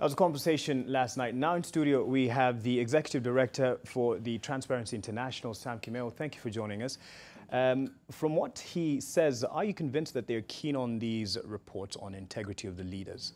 That was a conversation last night. Now in studio, we have the Executive Director for the Transparency International, Sam Kimeu. Thank you for joining us. From what he says, are you convinced that they're keen on these reports on integrity of the leaders?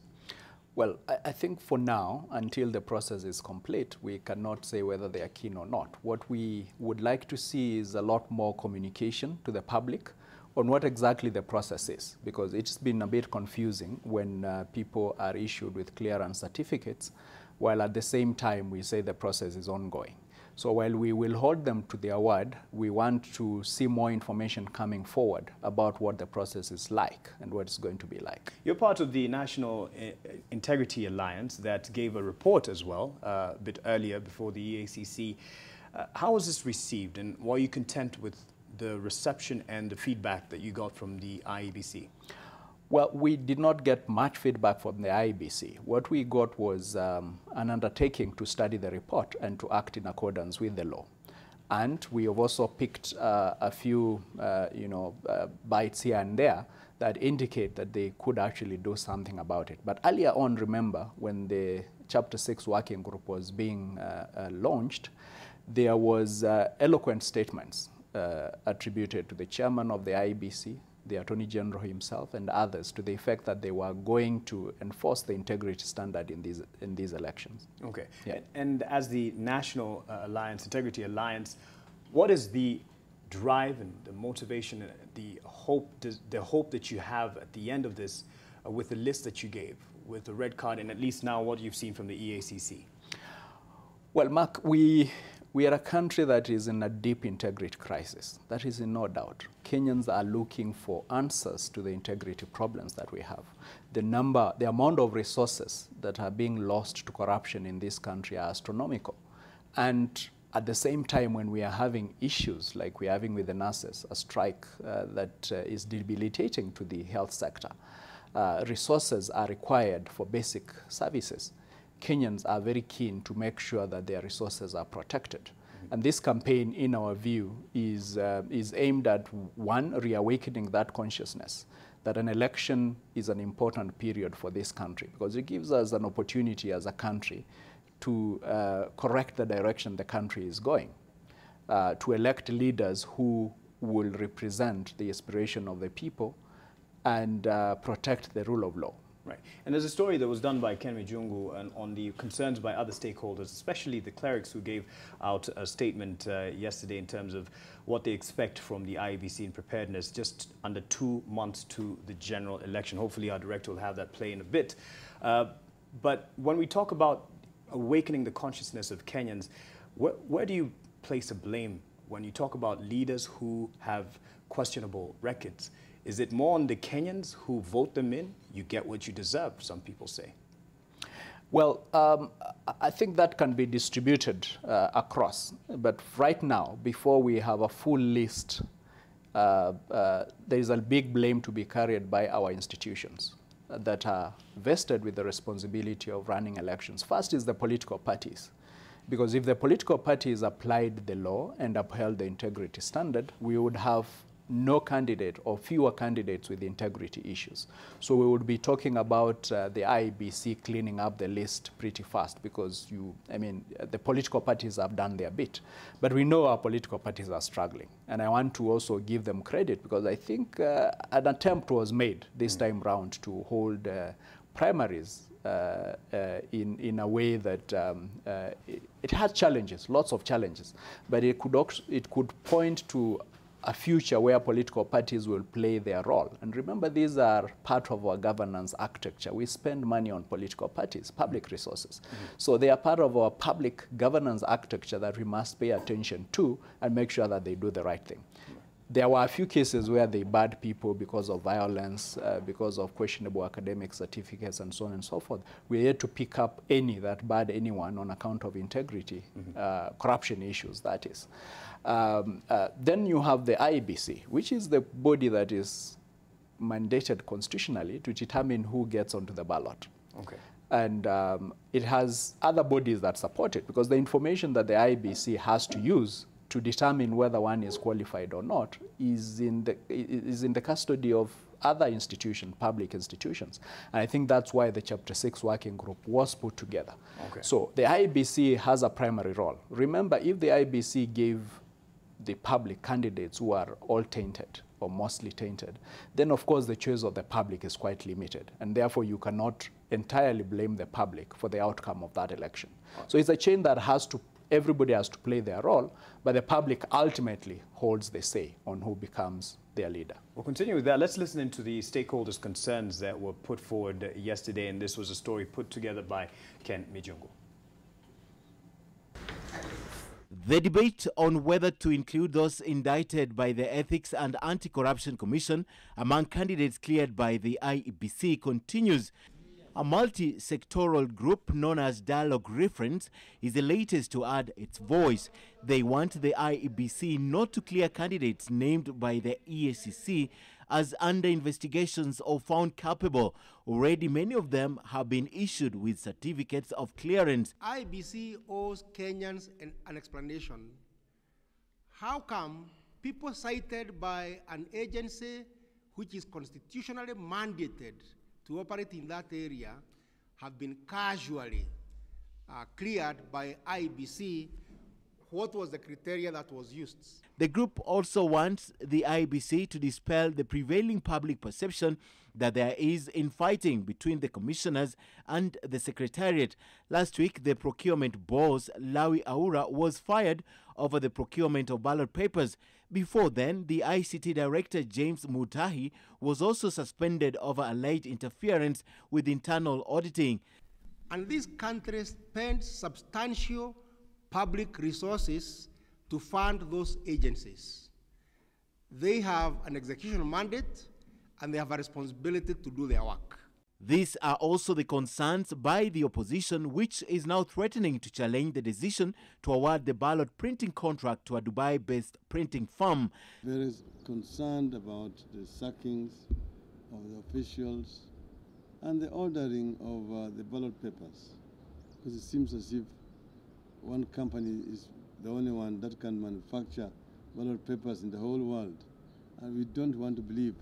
Well, I think for now, until the process is complete, we cannot say whether they are keen or not. What we would like to see is a lot more communication to the public on what exactly the process is, because it's been a bit confusing when people are issued with clearance certificates, while at the same time we say the process is ongoing. So while we will hold them to their word, we want to see more information coming forward about what the process is like and what it's going to be like. You're part of the National Integrity Alliance that gave a report as well a bit earlier before the EACC. How was this received, and were you content with the reception and the feedback that you got from the IEBC? Well, we did not get much feedback from the IEBC. What we got was an undertaking to study the report and to act in accordance with the law. And we have also picked a few, bites here and there that indicate that they could actually do something about it. But earlier on, remember, when the Chapter 6 working group was being launched, there was eloquent statements attributed to the chairman of the IEBC, the Attorney General himself, and others, to the effect that they were going to enforce the integrity standard in these elections. Okay. Yeah. And as the National Integrity Alliance, what is the drive and the motivation, the hope that you have at the end of this with the list that you gave, with the red card, and at least now what you've seen from the EACC? Well, Mark, we are a country that is in a deep integrity crisis. That is in no doubt. Kenyans are looking for answers to the integrity problems that we have. The amount of resources that are being lost to corruption in this country are astronomical. And at the same time, when we are having issues like we're having with the nurses, a strike that is debilitating to the health sector, resources are required for basic services. Kenyans are very keen to make sure that their resources are protected. Mm-hmm. And this campaign, in our view, is aimed at, one, reawakening that consciousness that an election is an important period for this country, because it gives us an opportunity as a country to correct the direction the country is going, to elect leaders who will represent the aspiration of the people and protect the rule of law. Right. And there's a story that was done by Ken Mijungu on the concerns by other stakeholders, especially the clerics, who gave out a statement yesterday in terms of what they expect from the IEBC in preparedness just under 2 months to the general election. Hopefully our director will have that play in a bit. But when we talk about awakening the consciousness of Kenyans, where do you place the blame when you talk about leaders who have questionable records? Is it more on the Kenyans who vote them in? You get what you deserve, some people say. Well, I think that can be distributed across. But right now, before we have a full list, there is a big blame to be carried by our institutions that are vested with the responsibility of running elections. First is the political parties. Because if the political parties applied the law and upheld the integrity standard, we would have no candidate or fewer candidates with integrity issues. So we would be talking about the IEBC cleaning up the list pretty fast, because the political parties have done their bit. But we know our political parties are struggling. And I want to also give them credit, because I think an attempt was made this time round to hold primaries in a way that it had challenges, lots of challenges. But it could point to a future where political parties will play their role. And remember, these are part of our governance architecture. We spend money on political parties, public resources. Mm-hmm. So they are part of our public governance architecture that we must pay attention to and make sure that they do the right thing. Mm-hmm. There were a few cases where they barred people because of violence, because of questionable academic certificates, and so on and so forth. We're yet to pick up any that barred anyone on account of integrity, corruption issues, that is. Then you have the IEBC, which is the body that is mandated constitutionally to determine who gets onto the ballot. Okay. And it has other bodies that support it, because the information that the IEBC has to use to determine whether one is qualified or not is in the custody of other institutions, public institutions. And I think that's why the Chapter 6 working group was put together. Okay. So the IEBC has a primary role. Remember, if the IEBC gave the public candidates who are all tainted or mostly tainted, then of course the choice of the public is quite limited, and therefore you cannot entirely blame the public for the outcome of that election. So it's a chain that everybody has to play their role, but the public ultimately holds the say on who becomes their leader. We'll continue with that. Let's listen into the stakeholders' concerns that were put forward yesterday, and this was a story put together by Ken Mijungu. The debate on whether to include those indicted by the Ethics and Anti-Corruption Commission among candidates cleared by the IEBC continues. A multi-sectoral group known as Dialogue Reference is the latest to add its voice. They want the IEBC not to clear candidates named by the EACC as under investigations or found culpable. Already many of them have been issued with certificates of clearance. IEBC owes Kenyans an explanation. How come people cited by an agency which is constitutionally mandated to operate in that area have been casually cleared by IEBC? What was the criteria that was used? The group also wants the IEBC to dispel the prevailing public perception that there is infighting between the commissioners and the secretariat. Last week, the procurement boss, Lawi Aura, was fired over the procurement of ballot papers. Before then, the ICT director, James Mutahi, was also suspended over alleged interference with internal auditing. And this country spends substantial public resources to fund those agencies. They have an execution mandate and they have a responsibility to do their work. These are also the concerns by the opposition, which is now threatening to challenge the decision to award the ballot printing contract to a Dubai-based printing firm. There is concern about the sackings of the officials and the ordering of the ballot papers, because it seems as if one company is the only one that can manufacture ballot papers in the whole world. And we don't want to believe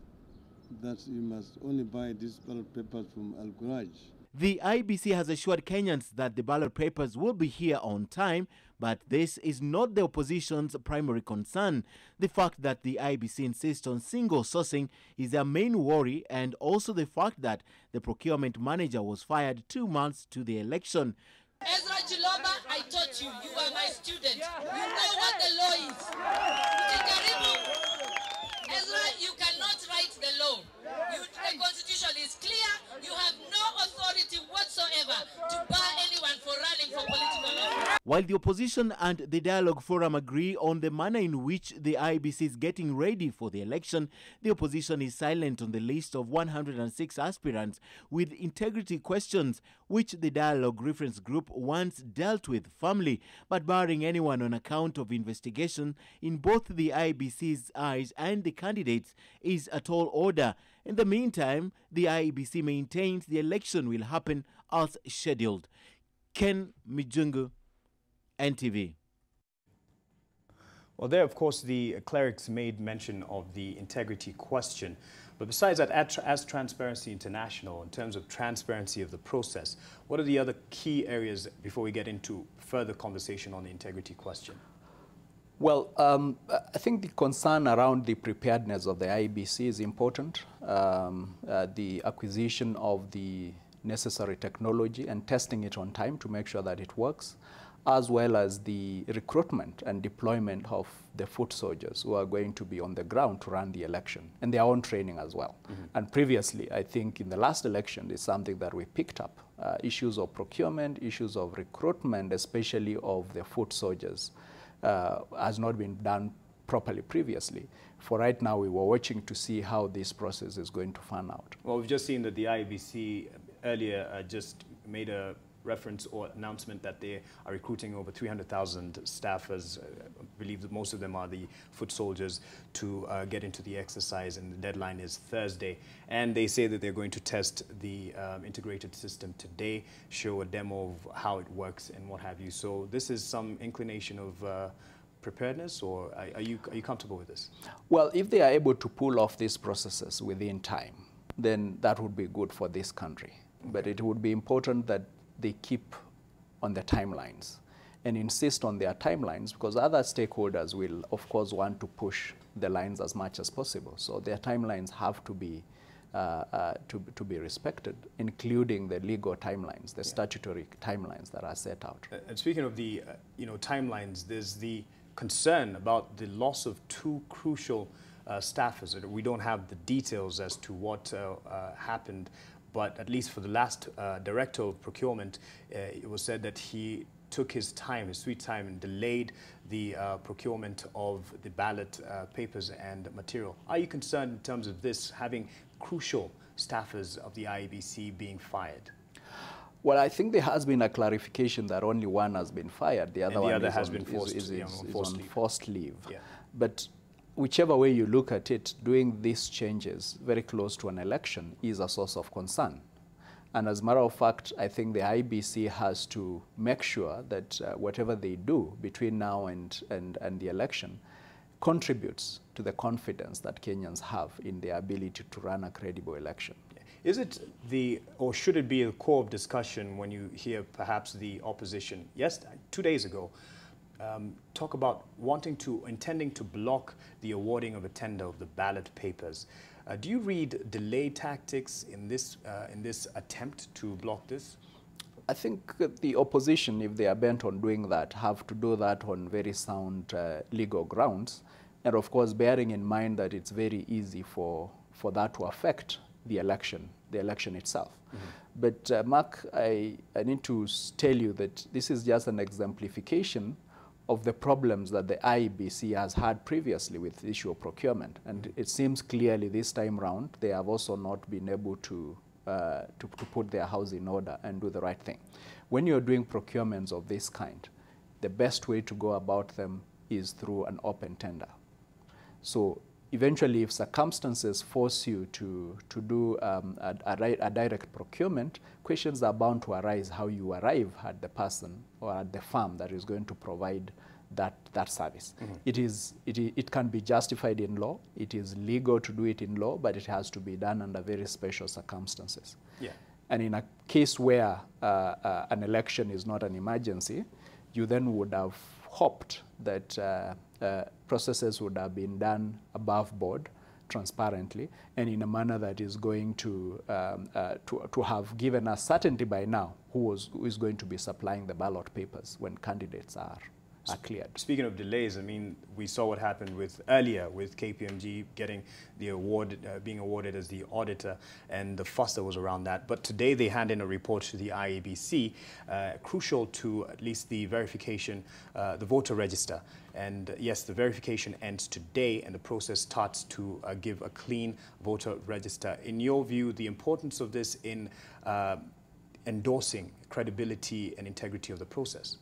that you must only buy these ballot papers from Al Ghuraj. The IEBC has assured Kenyans that the ballot papers will be here on time, but this is not the opposition's primary concern. The fact that the IEBC insists on single sourcing is their main worry, and also the fact that the procurement manager was fired 2 months to the election. Ezra Chiloba, I taught you. You are my student. You know what the law is. Ezra, you cannot write the law. The constitution is clear. You have no authority whatsoever to bar anyone for running for political office. While the opposition and the Dialogue Forum agree on the manner in which the IEBC is getting ready for the election, the opposition is silent on the list of 106 aspirants with integrity questions, which the Dialogue Reference Group once dealt with firmly, but barring anyone on account of investigation in both the IEBC's eyes and the candidates is a tall order. In the meantime, the IEBC maintains the election will happen as scheduled. Ken Mijungu, NTV. Well, there, of course, the clerics made mention of the integrity question. But besides that, as Transparency International, in terms of transparency of the process, what are the other key areas before we get into further conversation on the integrity question? Well, I think the concern around the preparedness of the IEBC is important. The acquisition of the necessary technology and testing it on time to make sure that it works, as well as the recruitment and deployment of the foot soldiers who are going to be on the ground to run the election, and their own training as well. And previously, I think in the last election, is something that we picked up, issues of procurement, issues of recruitment, especially of the foot soldiers, has not been done properly previously. For right now, we were watching to see how this process is going to fan out. Well, we've just seen that the IEBC earlier just made a reference or announcement that they are recruiting over 300,000 staffers. I believe that most of them are the foot soldiers to get into the exercise, and the deadline is Thursday. And they say that they're going to test the integrated system today, show a demo of how it works and what have you. So this is some inclination of preparedness, or are you comfortable with this? Well, if they are able to pull off these processes within time, then that would be good for this country. Okay. But it would be important that they keep on the timelines and insist on their timelines, because other stakeholders will, of course, want to push the lines as much as possible. So their timelines have to be respected, including the legal timelines, the statutory timelines that are set out. And speaking of the timelines, there's the concern about the loss of two crucial staffers. We don't have the details as to what happened, but at least for the last director of procurement, it was said that he took his time, his sweet time, and delayed the procurement of the ballot papers and material. Are you concerned in terms of this, having crucial staffers of the IEBC being fired? Well, I think there has been a clarification that only one has been fired. The other one has been on forced leave. Yeah. But whichever way you look at it, doing these changes very close to an election is a source of concern. And as a matter of fact, I think the IBC has to make sure that whatever they do between now and the election contributes to the confidence that Kenyans have in their ability to run a credible election. Is it or should it be the core of discussion when you hear perhaps the opposition, 2 days ago, talk about intending to block the awarding of a tender of the ballot papers? Do you read delay tactics in this attempt to block this? I think the opposition, if they are bent on doing that, have to do that on very sound legal grounds. And of course, bearing in mind that it's very easy for that to affect the election itself. Mm-hmm. But Mark, I need to tell you that this is just an exemplification of the problems that the IEBC has had previously with the issue of procurement. And it seems clearly this time round, they have also not been able to put their house in order and do the right thing. When you're doing procurements of this kind, the best way to go about them is through an open tender. So eventually, if circumstances force you to do a direct procurement, questions are bound to arise how you arrive at the person or at the firm that is going to provide that service. Mm-hmm. It can be justified in law. It is legal to do it in law, but it has to be done under very special circumstances. Yeah. And in a case where an election is not an emergency, you then would have hoped that processes would have been done above board, transparently, and in a manner that is going to have given us certainty by now who is going to be supplying the ballot papers when candidates are cleared. Speaking of delays, I mean, we saw what happened earlier with KPMG getting the award, being awarded as the auditor, and the fuss that was around that. But today they hand in a report to the IEBC, crucial to at least the verification, the voter register. And yes, the verification ends today, and the process starts to give a clean voter register. In your view, the importance of this in endorsing credibility and integrity of the process?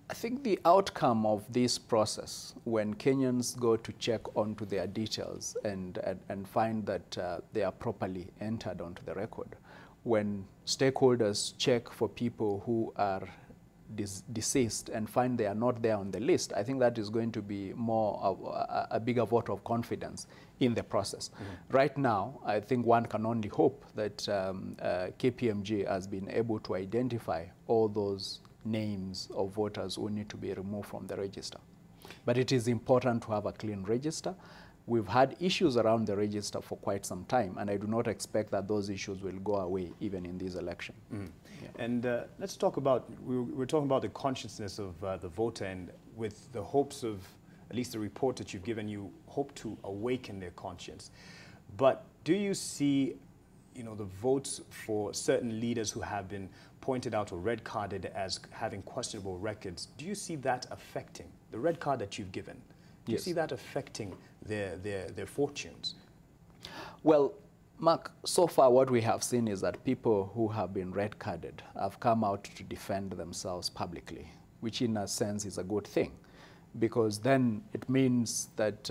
I think the outcome of this process, when Kenyans go to check onto their details and find that they are properly entered onto the record, when stakeholders check for people who are deceased and find they are not there on the list, I think that is going to be more of a bigger vote of confidence in the process. Mm-hmm. Right now, I think one can only hope that KPMG has been able to identify all those names of voters who need to be removed from the register. But it is important to have a clean register. We've had issues around the register for quite some time, and I do not expect that those issues will go away even in this election. Mm. Yeah. And let's talk about, we're talking about the consciousness of the voter, and with the hopes of, at least the report that you've given, you hope to awaken their conscience. But do you see, the votes for certain leaders who have been pointed out or red carded as having questionable records, do you see that affecting the red card that you've given? Do you see that affecting their fortunes? Well, Mark, so far what we have seen is that people who have been red carded have come out to defend themselves publicly, which in a sense is a good thing, because then it means that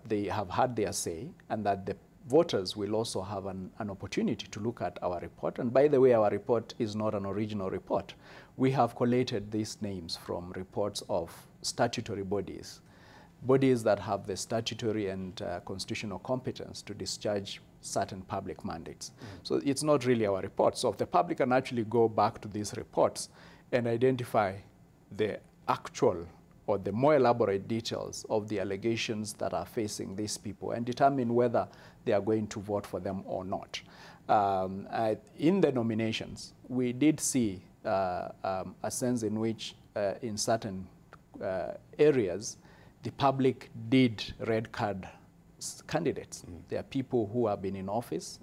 they have had their say and that voters will also have an opportunity to look at our report. And by the way, our report is not an original report. We have collated these names from reports of statutory bodies, bodies that have the statutory and constitutional competence to discharge certain public mandates. So it's not really our report. So the public can actually go back to these reports and identify the actual or the more elaborate details of the allegations that are facing these people and determine whether they are going to vote for them or not. In the nominations, we did see a sense in which in certain areas, the public did red card candidates. There are people who have been in office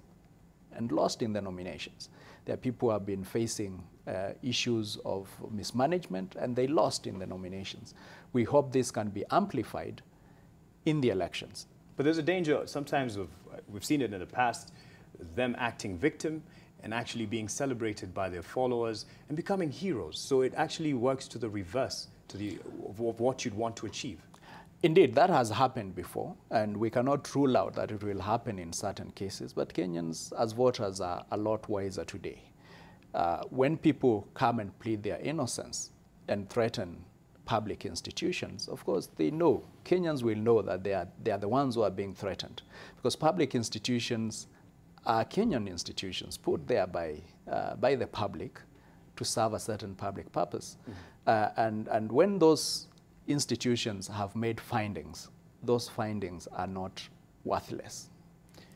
and lost in the nominations. There are people who have been facing issues of mismanagement and they lost in the nominations. We hope this can be amplified in the elections. But there's a danger sometimes of, we've seen it in the past, them acting victim and actually being celebrated by their followers and becoming heroes. So it actually works to the reverse of what you'd want to achieve. Indeed, that has happened before, and we cannot rule out that it will happen in certain cases, but Kenyans as voters are a lot wiser today. When people come and plead their innocence and threaten public institutions, of course, they know, Kenyans will know that they are the ones who are being threatened, because public institutions are Kenyan institutions put there by the public to serve a certain public purpose. And when those institutions have made findings, those findings are not worthless.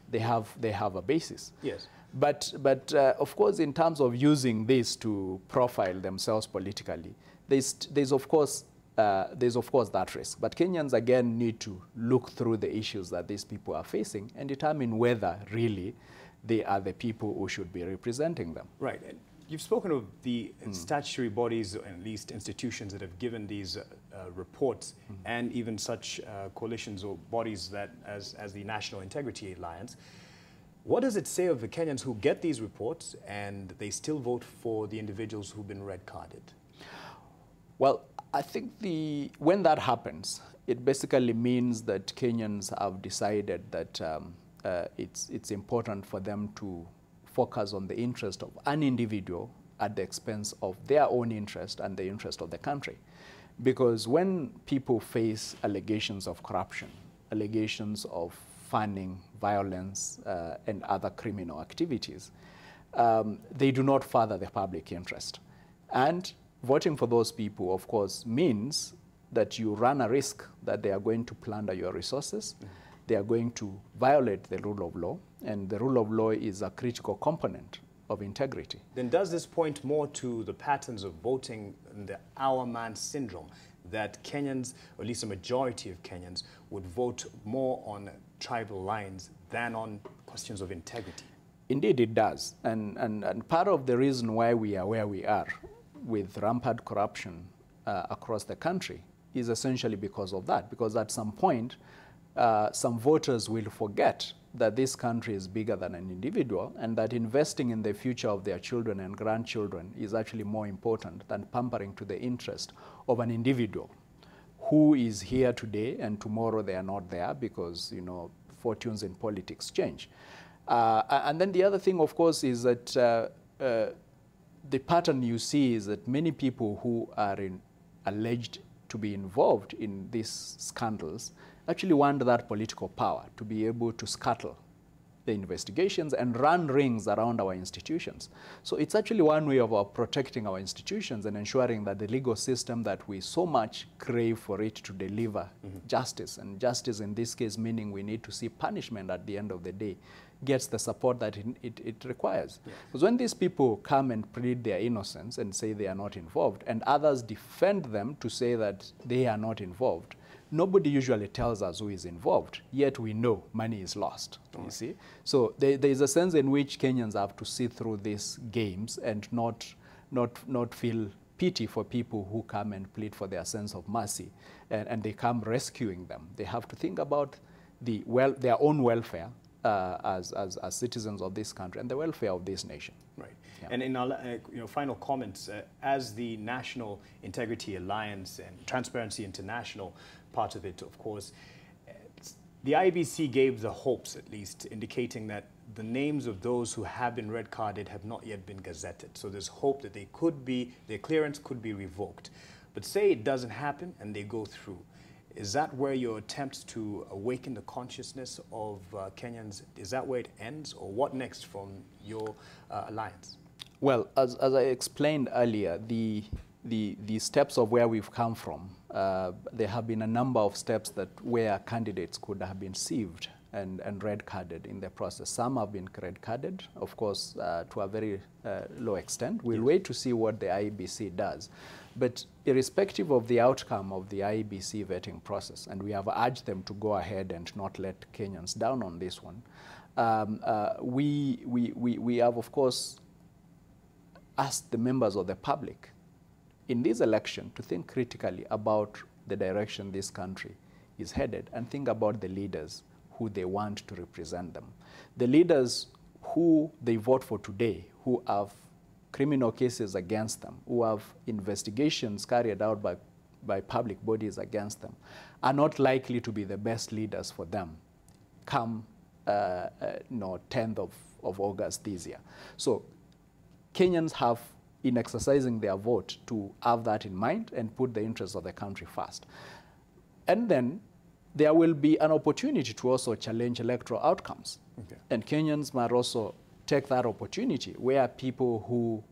They have a basis. Yes. But of course, in terms of using this to profile themselves politically, there's of course that risk. But Kenyans again need to look through the issues that these people are facing and determine whether really they are the people who should be representing them. Right. And you've spoken of the statutory bodies, or at least institutions that have given these reports, and even such coalitions or bodies that as the National Integrity Alliance. What does it say of the Kenyans who get these reports and they still vote for the individuals who've been red-carded? Well, I think when that happens, it basically means that Kenyans have decided that it's important for them to focus on the interest of an individual at the expense of their own interest and the interest of the country. Because when people face allegations of corruption, allegations of funding violence and other criminal activities, they do not further the public interest. And voting for those people, of course, means that you run a risk that they are going to plunder your resources, they are going to violate the rule of law, and the rule of law is a critical component of integrity. Then does this point more to the patterns of voting and the our man syndrome, that Kenyans, or at least a majority of Kenyans, would vote more on tribal lines than on questions of integrity? Indeed, it does. And part of the reason why we are where we are with rampant corruption across the country is essentially because of that. Because at some point, some voters will forget that this country is bigger than an individual and that investing in the future of their children and grandchildren is actually more important than pampering to the interest of an individual who is here today and tomorrow they are not there because, you know, fortunes in politics change. And then the other thing, of course, is that the pattern you see is that many people who are alleged to be involved in these scandals actually want that political power to be able to scuttle the investigations and run rings around our institutions. So it's actually one way of protecting our institutions and ensuring that the legal system that we so much crave for it to deliver justice, and justice in this case meaning we need to see punishment at the end of the day, gets the support that it requires. Because when these people come and plead their innocence and say they are not involved, and others defend them to say that they are not involved, nobody usually tells us who is involved, yet we know money is lost, you see? So there is a sense in which Kenyans have to see through these games and not feel pity for people who come and plead for their sense of mercy, and they come rescuing them. They have to think about their own welfare as citizens of this country and the welfare of this nation. Right. Yeah. And in our final comments, as the National Integrity Alliance and Transparency International, part of it, of course, The IEBC gave the hopes, at least, indicating that the names of those who have been red carded have not yet been gazetted. So there's hope that their clearance could be revoked. But say it doesn't happen and they go through. Is that where your attempts to awaken the consciousness of Kenyans, is that where it ends? Or what next from your alliance? Well, as I explained earlier, the steps of where we've come from, there have been a number of steps that where candidates could have been sieved and red-carded in the process. Some have been red-carded, of course, to a very low extent. We'll wait to see what the IEBC does. But irrespective of the outcome of the IEBC vetting process, and we have urged them to go ahead and not let Kenyans down on this one, we have, of course, asked the members of the public in this election to think critically about the direction this country is headed and think about the leaders who they want to represent them. The leaders who they vote for today, who have criminal cases against them, who have investigations carried out by public bodies against them, are not likely to be the best leaders for them come 10th of August this year. So Kenyans have, in exercising their vote, to have that in mind and put the interests of the country first. And then there will be an opportunity to also challenge electoral outcomes. Okay. And Kenyans might also take that opportunity where people who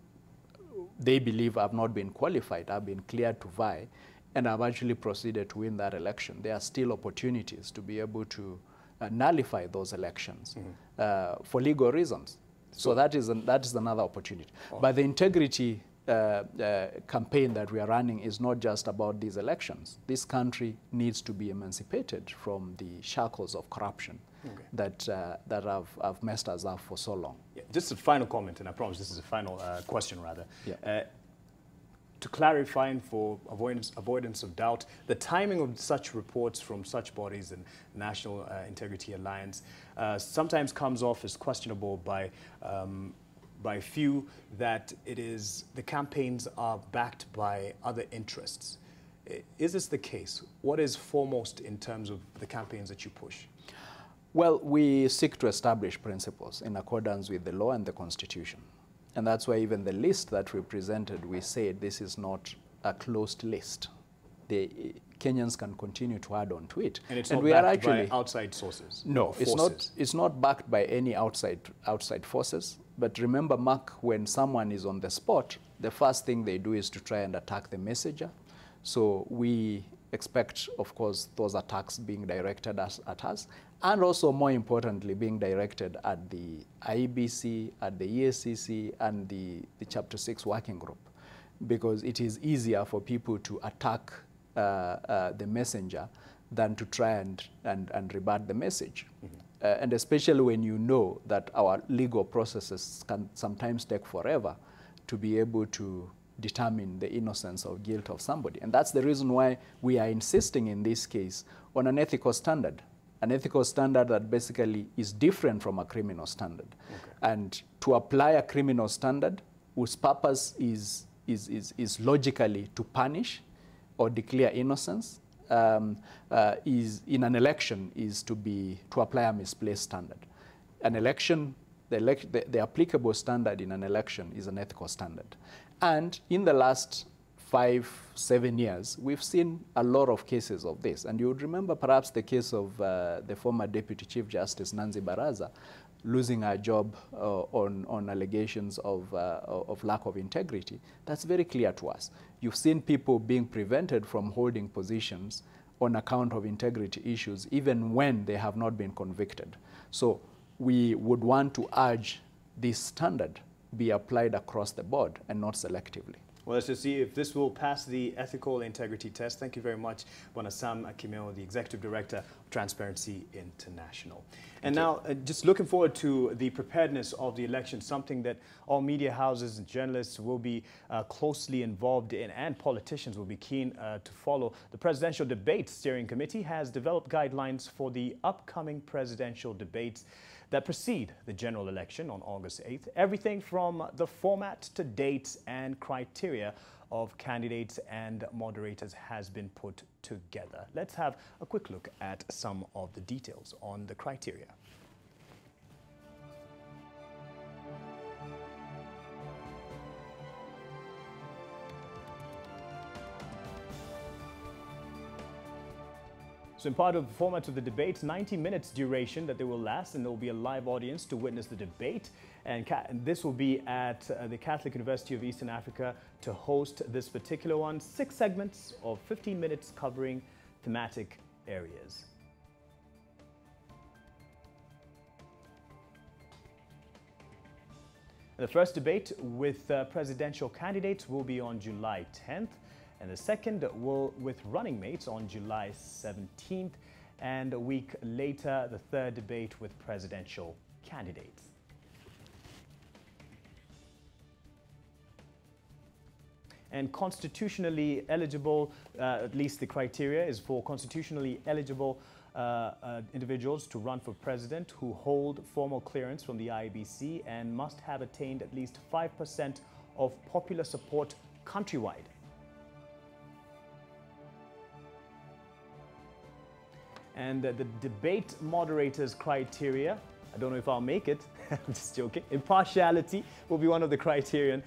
they believe have not been qualified, have been cleared to vie, and have actually proceeded to win that election. There are still opportunities to be able to nullify those elections for legal reasons. So that is another opportunity. Oh. But the integrity campaign that we are running is not just about these elections. This country needs to be emancipated from the shackles of corruption that have messed us up for so long. Yeah, just a final comment, and I promise this is a final question, rather. Yeah. To clarify and for avoidance of doubt, the timing of such reports from such bodies and National Integrity Alliance sometimes comes off as questionable by few, that the campaigns are backed by other interests. Is this the case? What is foremost in terms of the campaigns that you push? Well, we seek to establish principles in accordance with the law and the Constitution. And that's why even the list that we presented, we said this is not a closed list. The Kenyans can continue to add on to it. And it's not backed by outside sources? No, it's not backed by any outside forces. But remember, Mark, when someone is on the spot, the first thing they do is to try and attack the messenger. So we expect, of course, those attacks being directed at us, and also, more importantly, being directed at the IEBC, at the EACC, and the Chapter 6 working group, because it is easier for people to attack the messenger than to try and rebut the message. And especially when you know that our legal processes can sometimes take forever to be able to determine the innocence or guilt of somebody. And that's the reason why we are insisting in this case on an ethical standard that basically is different from a criminal standard. Okay. And to apply a criminal standard whose purpose is logically to punish or declare innocence, is in an election is to apply a misplaced standard. An election, the applicable standard in an election is an ethical standard. And in the last 5-7 years, we've seen a lot of cases of this. And you would remember perhaps the case of the former Deputy Chief Justice Nancy Baraza losing her job on allegations of lack of integrity. That's very clear to us. You've seen people being prevented from holding positions on account of integrity issues, even when they have not been convicted. So we would want to urge this standard be applied across the board and not selectively. Well, let's just see if this will pass the ethical integrity test. Thank you very much, Sam Kimeu, the Executive Director of Transparency International. And now, just looking forward to the preparedness of the election, something that all media houses and journalists will be closely involved in, and politicians will be keen to follow. The Presidential Debate Steering Committee has developed guidelines for the upcoming presidential debates that precede the general election on August 8th. Everything from the format to dates and criteria of candidates and moderators has been put together. Let's have a quick look at some of the details on the criteria. So in part of the format of the debate, 90 minutes duration that they will last, and there will be a live audience to witness the debate. And this will be at the Catholic University of Eastern Africa to host this particular one. 6 segments of 15 minutes covering thematic areas. The first debate with presidential candidates will be on July 10th. And the second will with running mates on July 17th, and a week later, the third debate with presidential candidates. And constitutionally eligible, at least the criteria is for constitutionally eligible individuals to run for president who hold formal clearance from the IEBC and must have attained at least 5% of popular support countrywide. And the debate moderators criteria, I don't know if I'll make it, I'm just joking. Impartiality will be one of the criterion.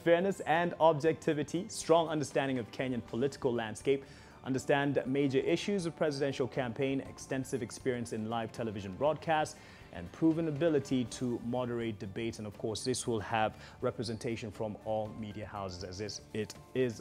Fairness and objectivity, strong understanding of Kenyan political landscape, understand major issues of presidential campaign, extensive experience in live television broadcasts, and proven ability to moderate debates. And of course, this will have representation from all media houses, as it is